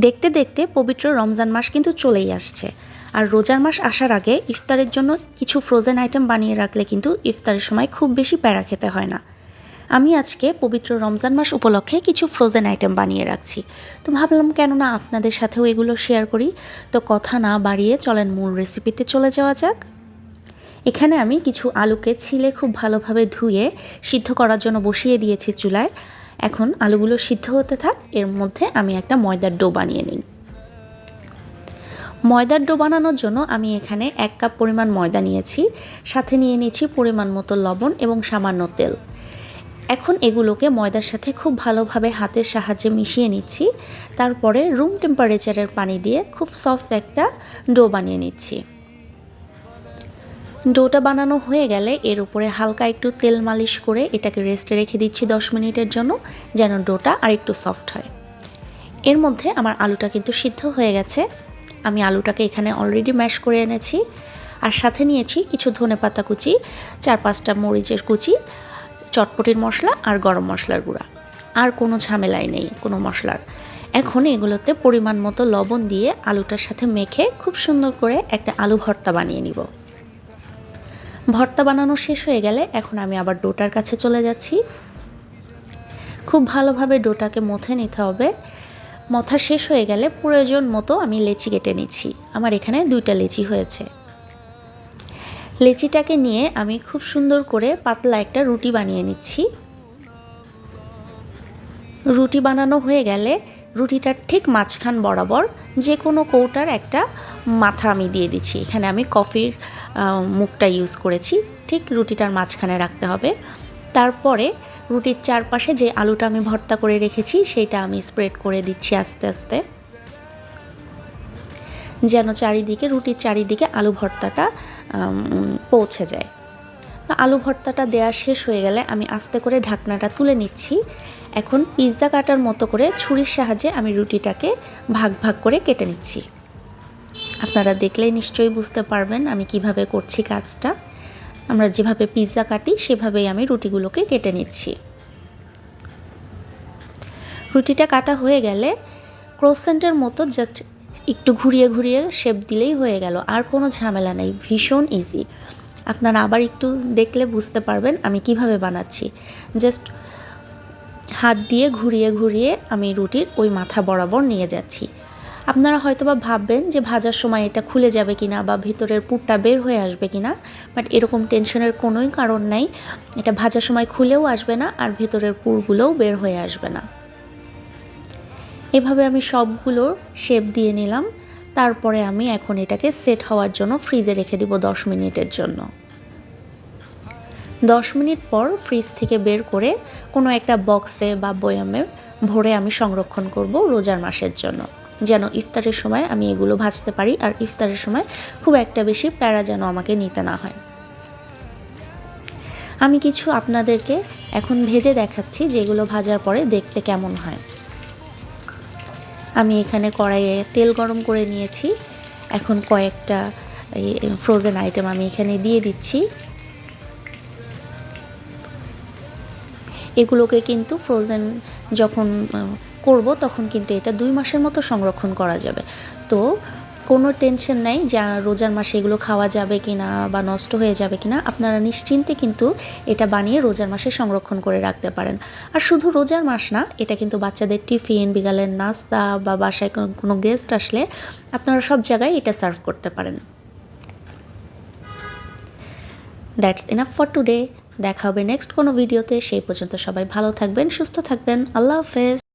দেখতে দেখতে পবিত্র রমজান মাস কিন্তু চলেই আসছে। আর রোজার মাস আসার আগে ইফতারের জন্য কিছু ফ্রোজেন আইটেম বানিয়ে রাখলে কিন্তু ইফতারের সময় খুব বেশি প্যারা খেতে হয় না। আমি আজকে পবিত্র রমজান মাস উপলক্ষে কিছু ফ্রোজেন আইটেম বানিয়ে রাখছি। তো ভাবলাম কেন না আপনাদের সাথেও এগুলো শেয়ার করি। তো কথা না বাড়িয়ে চলেন মূল রেসিপিতে চলে যাওয়া যাক। এখানে আমি কিছু আলুকে ছিলে খুব ভালোভাবে ধুয়ে সিদ্ধ করার জন্য বসিয়ে দিয়েছি চুলায়। এখন আলুগুলো সিদ্ধ হতে থাক, এর মধ্যে আমি একটা ময়দার ডো বানিয়ে নিই। ময়দার ডো বানানোর জন্য আমি এখানে 1 কাপ পরিমাণ ময়দা নিয়েছি, সাথে নিয়ে নিয়েছি পরিমাণ মতো লবণ এবং সামান্য তেল। এখন এগুলোকে ময়দার সাথে খুব ভালোভাবে হাতের সাহায্যে মিশিয়ে নিচ্ছি। তারপরে রুম টেম্পারেচারের পানি দিয়ে খুব সফট একটা ডো বানিয়ে নিচ্ছি। ডোটা বানানো হয়ে গেলে এর উপরে হালকা একটু তেল মালিশ করে এটাকে রেস্টে রেখে দিচ্ছি 10 মিনিটের জন্য, যেন ডোটা আর একটু সফট হয়। এর মধ্যে আমার আলুটা কিন্তু সিদ্ধ হয়ে গেছে। আমি আলুটাকে এখানে অলরেডি ম্যাশ করে এনেছি, আর সাথে নিয়েছি কিছু ধনেপাতা কুচি, 4-5টা মরিচের কুচি, চটপটির মশলা আর গরম মশলার গুঁড়া। আর কোনো ঝামেলাই নেই কোনো মশলার। এখন এগুলোতে পরিমাণ মতো লবণ দিয়ে আলুটার সাথে মেখে খুব সুন্দর করে একটা আলু ভর্তা বানিয়ে নিব। ভর্তা বানানো শেষ হয়ে গেলে এখন আমি আবার ডোটার কাছে চলে যাচ্ছি। খুব ভালোভাবে ডোটাকে মথে নিতে হবে। মথা শেষ হয়ে গেলে প্রয়োজন মতো আমি লেচি কেটে নিচ্ছি। আমার এখানে 2টা লেচি হয়েছে। লেচিটাকে নিয়ে আমি খুব সুন্দর করে পাতলা একটা রুটি বানিয়ে নিচ্ছি। রুটি বানানো হয়ে গেলে রুটিটার ঠিক মাঝখান বরাবর যে কোনো কৌটার একটা মাথা আমি দিয়ে দিচ্ছি। এখানে আমি কফির মুখটা ইউজ করেছি, ঠিক রুটিটার মাঝখানে রাখতে হবে। তারপরে রুটির চারপাশে যে আলুটা আমি ভর্তা করে রেখেছি সেইটা আমি স্প্রেড করে দিচ্ছি আস্তে আস্তে, যেন চারিদিকে রুটির চারিদিকে আলু ভর্তাটা পৌঁছে যায়। তো আলু ভর্তাটা দেওয়া শেষ হয়ে গেলে আমি আস্তে করে ঢাকনাটা তুলে নিচ্ছি। এখন পিৎজা কাটার মতো করে ছুরির সাহায্যে আমি রুটিটাকে ভাগ ভাগ করে কেটে নিচ্ছি। আপনারা দেখলেই নিশ্চয়ই বুঝতে পারবেন আমি কিভাবে করছি কাজটা। আমরা যেভাবে পিৎজা কাটি সেভাবেই আমি রুটিগুলোকে কেটে নিচ্ছি। রুটিটা কাটা হয়ে গেলে ক্রোসেন্টের মতো জাস্ট একটু ঘুরিয়ে ঘুরিয়ে শেপ দিলেই হয়ে গেল, আর কোনো ঝামেলা নেই, ভীষণ ইজি। আপনারা আবার একটু দেখলে বুঝতে পারবেন আমি কিভাবে বানাচ্ছি। জাস্ট হাত দিয়ে ঘুরিয়ে ঘুরিয়ে আমি রুটির ওই মাথা বরাবর নিয়ে যাচ্ছি। আপনারা হয়তোবা ভাববেন যে ভাজার সময় এটা খুলে যাবে কিনা বা ভিতরের পুরটা বের হয়ে আসবে কিনা, বাট এরকম টেনশনের কোনোই কারণ নাই। এটা ভাজার সময় খুলেও আসবে না আর ভিতরের পুরগুলোও বের হয়ে আসবে না। এভাবে আমি সবগুলো শেপ দিয়ে নিলাম। তারপরে আমি এখন এটাকে সেট হওয়ার জন্য ফ্রিজে রেখে দিব 10 মিনিটের জন্য। 10 মিনিট পর ফ্রিজ থেকে বের করে কোনো একটা বক্সে বা বয়ামে ভরে আমি সংরক্ষণ করব রোজার মাসের জন্য, যেন ইফতারের সময় আমি এগুলো ভাজতে পারি আর ইফতারের সময় খুব একটা বেশি প্যারা যেন আমাকে নিতে না হয়। আমি কিছু আপনাদেরকে এখন ভেজে দেখাচ্ছি যেগুলো ভাজার পরে দেখতে কেমন হয়। আমি এখানে কড়াইয়ে তেল গরম করে নিয়েছি। এখন কয়েকটা ফ্রোজেন আইটেম আমি এখানে দিয়ে দিচ্ছি। এগুলোকে কিন্তু ফ্রোজেন যখন করব তখন কিন্তু এটা 2 মাসের মতো সংরক্ষণ করা যাবে। তো কোনো টেনশন নাই যে রোজার মাসে এগুলো খাওয়া যাবে কিনা বা নষ্ট হয়ে যাবে কিনা। আপনারা নিশ্চিন্তে কিন্তু এটা বানিয়ে রোজার মাসে সংরক্ষণ করে রাখতে পারেন। আর শুধু রোজার মাস না, এটা কিন্তু বাচ্চাদের টিফিন, বিকালের নাস্তা বা বাসায় কোনো গেস্ট আসলে আপনারা সব জায়গায় এটা সার্ভ করতে পারেন। That's enough for today. দেখা হবে নেক্সট কোনো ভিডিওতে। সেই পর্যন্ত সবাই ভালো থাকবেন, সুস্থ থাকবেন। আল্লাহ হাফেজ।